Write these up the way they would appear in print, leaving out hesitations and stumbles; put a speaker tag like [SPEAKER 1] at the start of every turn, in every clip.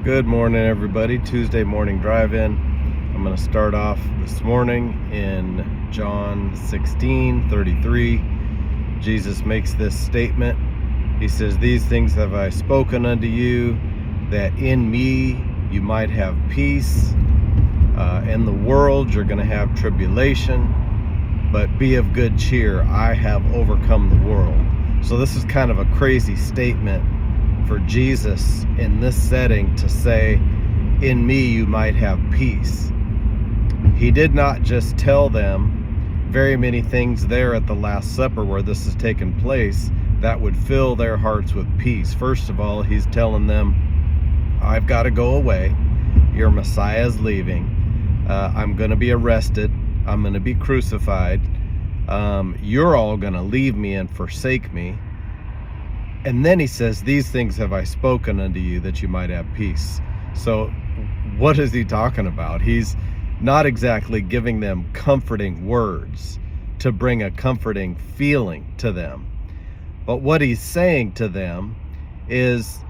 [SPEAKER 1] Good morning, everybody. Tuesday morning drive-in. I'm going to start off this morning in John 16:33. Jesus makes this statement. He says, "These things have I spoken unto you, that in me you might have peace. In the world you're going to have tribulation, but be of good cheer. I have overcome the world." So this is kind of a crazy statement for Jesus in this setting to say, in me you might have peace. He did not just tell them very many things there at the Last Supper where this has taken place that would fill their hearts with peace. First of all, he's telling them, I've got to go away. Your Messiah is leaving. I'm going to be arrested. I'm going to be crucified. You're all going to leave me and forsake me. And then he says, these things have I spoken unto you, that you might have peace. So what is he talking about? He's not exactly giving them comforting words to bring a comforting feeling to them. But what he's saying to them is,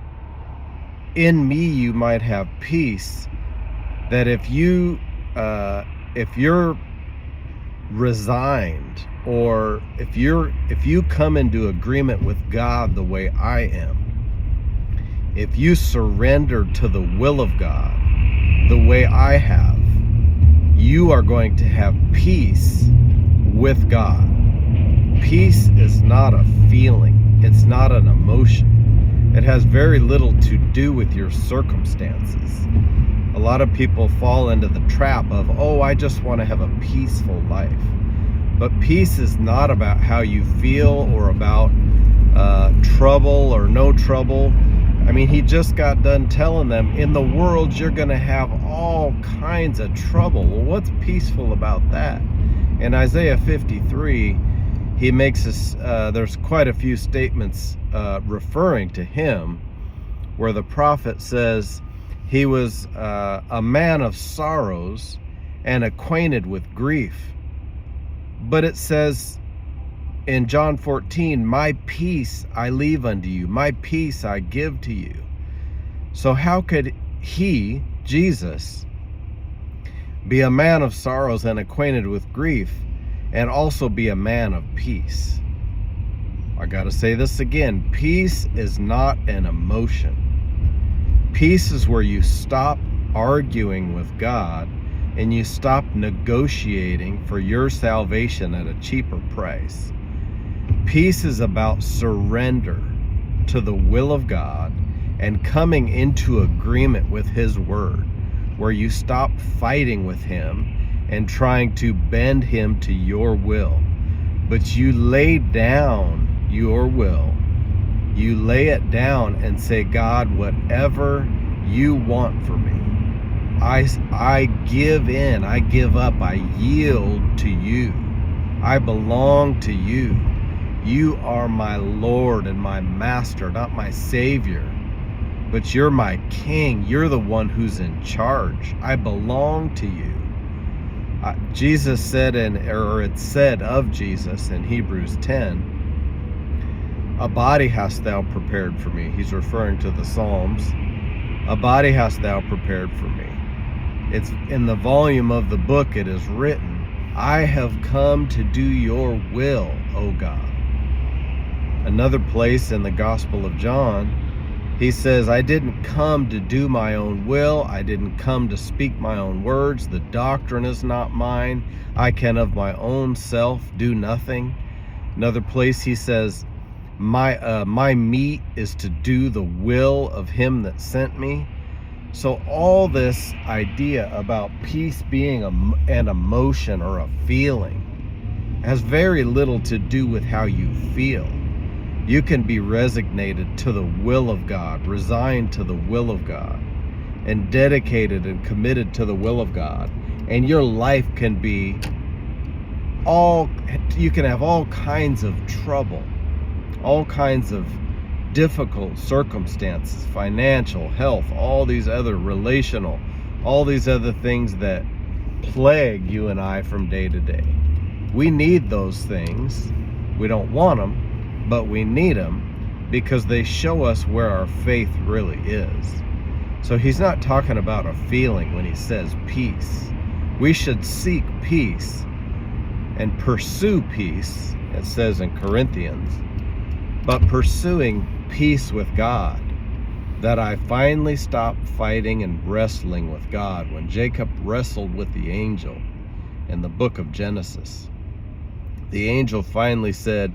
[SPEAKER 1] in me you might have peace, that if you're resigned, or if you come into agreement with God the way I am, if you surrender to the will of God the way I have, you are going to have peace with God. Peace is not a feeling. It's not an emotion. It has very little to do with your circumstances. A lot of people fall into the trap of, oh, I just want to have a peaceful life. But peace is not about how you feel or about trouble or no trouble. I mean, he just got done telling them, in the world you're going to have all kinds of trouble. Well, what's peaceful about that? In Isaiah 53, he makes us, there's quite a few statements referring to him, where the prophet says he was a man of sorrows and acquainted with grief. But it says in John 14, my peace I leave unto you, my peace I give to you. So how could he, Jesus, be a man of sorrows and acquainted with grief, and also be a man of peace? I gotta say this again. Peace is not an emotion. Peace is where you stop arguing with God and you stop negotiating for your salvation at a cheaper price. Peace is about surrender to the will of God and coming into agreement with His word, where you stop fighting with Him and trying to bend Him to your will, but you lay down your will. You lay it down and say, God, whatever you want for me, I give in, I give up, I yield to you. I belong to you. You are my Lord and my Master, not my Savior, but you're my King. You're the one who's in charge. I belong to you. Jesus said, or it said of Jesus in Hebrews 10, a body hast thou prepared for me. He's referring to the Psalms. A body hast thou prepared for me. It's in the volume of the book, it is written, I have come to do your will, O God. Another place in the Gospel of John, he says, I didn't come to do my own will. I didn't come to speak my own words. The doctrine is not mine. I can of my own self do nothing. Another place he says, my meat is to do the will of him that sent me. So all this idea about peace being an emotion or a feeling has very little to do with how you feel. You can be resignated to the will of God, resigned to the will of God, and dedicated and committed to the will of God. And your life can be you can have all kinds of trouble, all kinds of difficult circumstances, financial, health, all these other relational, all these other things that plague you and I from day to day. We need those things. We don't want them, but we need them because they show us where our faith really is. So he's not talking about a feeling when he says peace. We should seek peace and pursue peace, it says in Corinthians, but pursuing peace with God, that I finally stopped fighting and wrestling with God when Jacob wrestled with the angel in the book of Genesis. The angel finally said,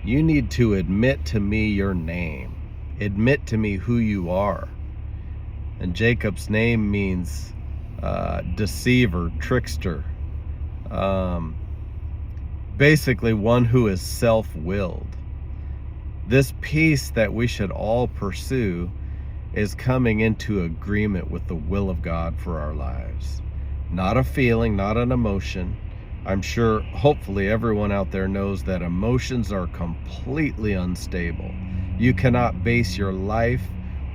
[SPEAKER 1] you need to admit to me your name. Admit to me who you are. And Jacob's name means deceiver, trickster. Basically one who is self-willed. This peace that we should all pursue is coming into agreement with the will of God for our lives. Not a feeling, not an emotion. I'm sure, hopefully, everyone out there knows that emotions are completely unstable. You cannot base your life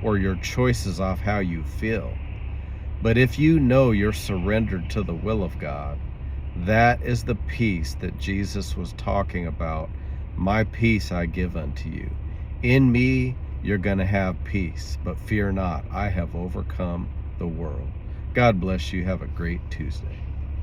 [SPEAKER 1] or your choices off how you feel. But if you know you're surrendered to the will of God, that is the peace that Jesus was talking about. My peace I give unto you. In me, you're going to have peace, but fear not, I have overcome the world. God bless you. Have a great Tuesday.